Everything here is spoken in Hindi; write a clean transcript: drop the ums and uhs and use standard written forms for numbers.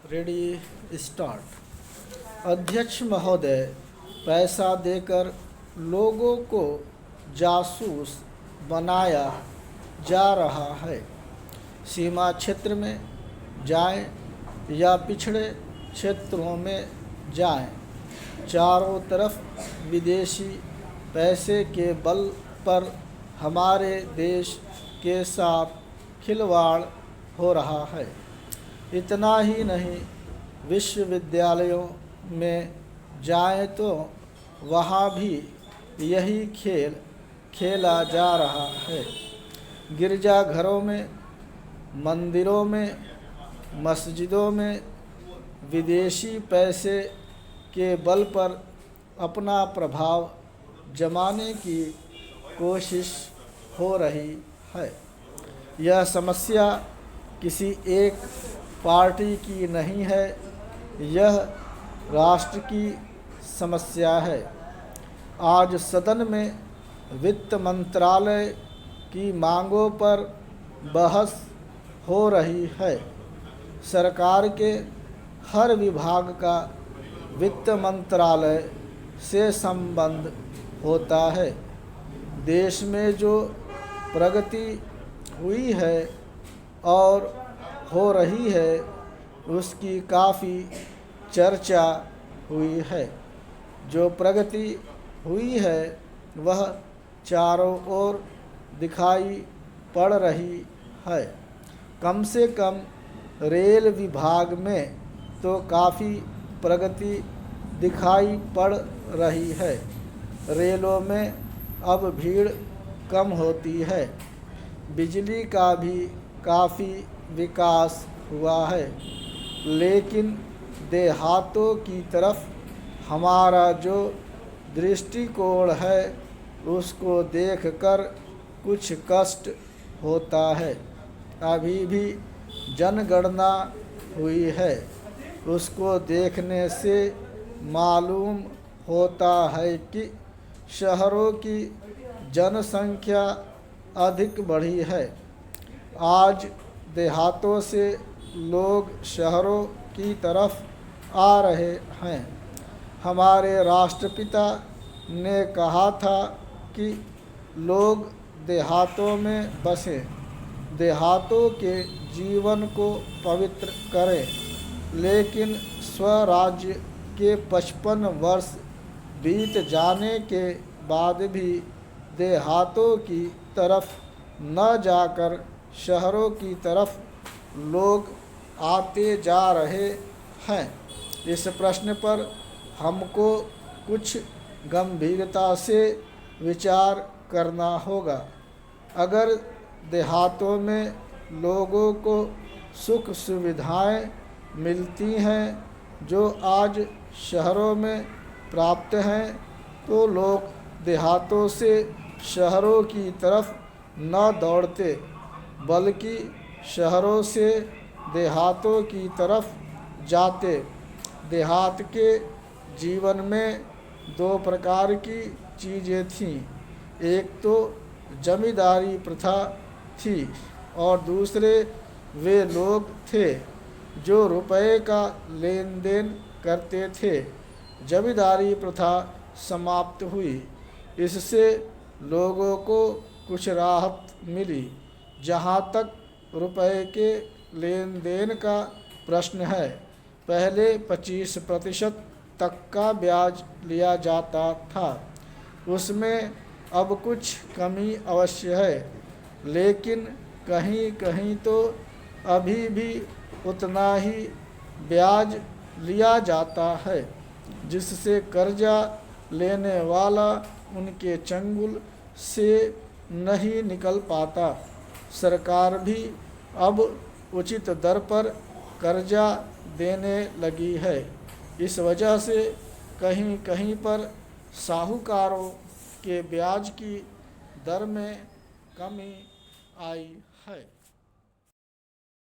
Ready start. अध्यक्ष महोदय, पैसा देकर लोगों को जासूस बनाया जा रहा है। सीमा क्षेत्र में जाएं या पिछड़े क्षेत्रों में जाएं, चारों तरफ विदेशी पैसे के बल पर हमारे देश के साथ खिलवाड़ हो रहा है। इतना ही नहीं, विश्वविद्यालयों में जाएं तो वहाँ भी यही खेल खेला जा रहा है। गिरजाघरों में, मंदिरों में, मस्जिदों में विदेशी पैसे के बल पर अपना प्रभाव जमाने की कोशिश हो रही है। यह समस्या किसी एक पार्टी की नहीं है, यह राष्ट्र की समस्या है। आज सदन में वित्त मंत्रालय की मांगों पर बहस हो रही है। सरकार के हर विभाग का वित्त मंत्रालय से संबंध होता है। देश में जो प्रगति हुई है और हो रही है, उसकी काफ़ी चर्चा हुई है। जो प्रगति हुई है वह चारों ओर दिखाई पड़ रही है। कम से कम रेल विभाग में तो काफ़ी प्रगति दिखाई पड़ रही है। रेलों में अब भीड़ कम होती है। बिजली का भी काफ़ी विकास हुआ है, लेकिन देहातों की तरफ हमारा जो दृष्टिकोण है उसको देखकर कुछ कष्ट होता है। अभी भी जनगणना हुई है, उसको देखने से मालूम होता है कि शहरों की जनसंख्या अधिक बढ़ी है। आज देहातों से लोग शहरों की तरफ आ रहे हैं। हमारे राष्ट्रपिता ने कहा था कि लोग देहातों में बसें, देहातों के जीवन को पवित्र करें। लेकिन स्वराज्य के 55 वर्ष बीत जाने के बाद भी देहातों की तरफ न जाकर शहरों की तरफ लोग आते जा रहे हैं। इस प्रश्न पर हमको कुछ गंभीरता से विचार करना होगा। अगर देहातों में लोगों को सुख सुविधाएं मिलती हैं जो आज शहरों में प्राप्त हैं, तो लोग देहातों से शहरों की तरफ न दौड़ते, बल्कि शहरों से देहातों की तरफ जाते। देहात के जीवन में 2 प्रकार की चीज़ें थीं। एक तो जमींदारी प्रथा थी और दूसरे वे लोग थे जो रुपए का लेन देन करते थे। जमींदारी प्रथा समाप्त हुई, इससे लोगों को कुछ राहत मिली। जहाँ तक रुपए के लेन देन का प्रश्न है, पहले 25% तक का ब्याज लिया जाता था, उसमें अब कुछ कमी अवश्य है, लेकिन कहीं कहीं तो अभी भी उतना ही ब्याज लिया जाता है, जिससे कर्जा लेने वाला उनके चंगुल से नहीं निकल पाता। सरकार भी अब उचित दर पर कर्जा देने लगी है। इस वजह से कहीं कहीं पर साहूकारों के ब्याज की दर में कमी आई है।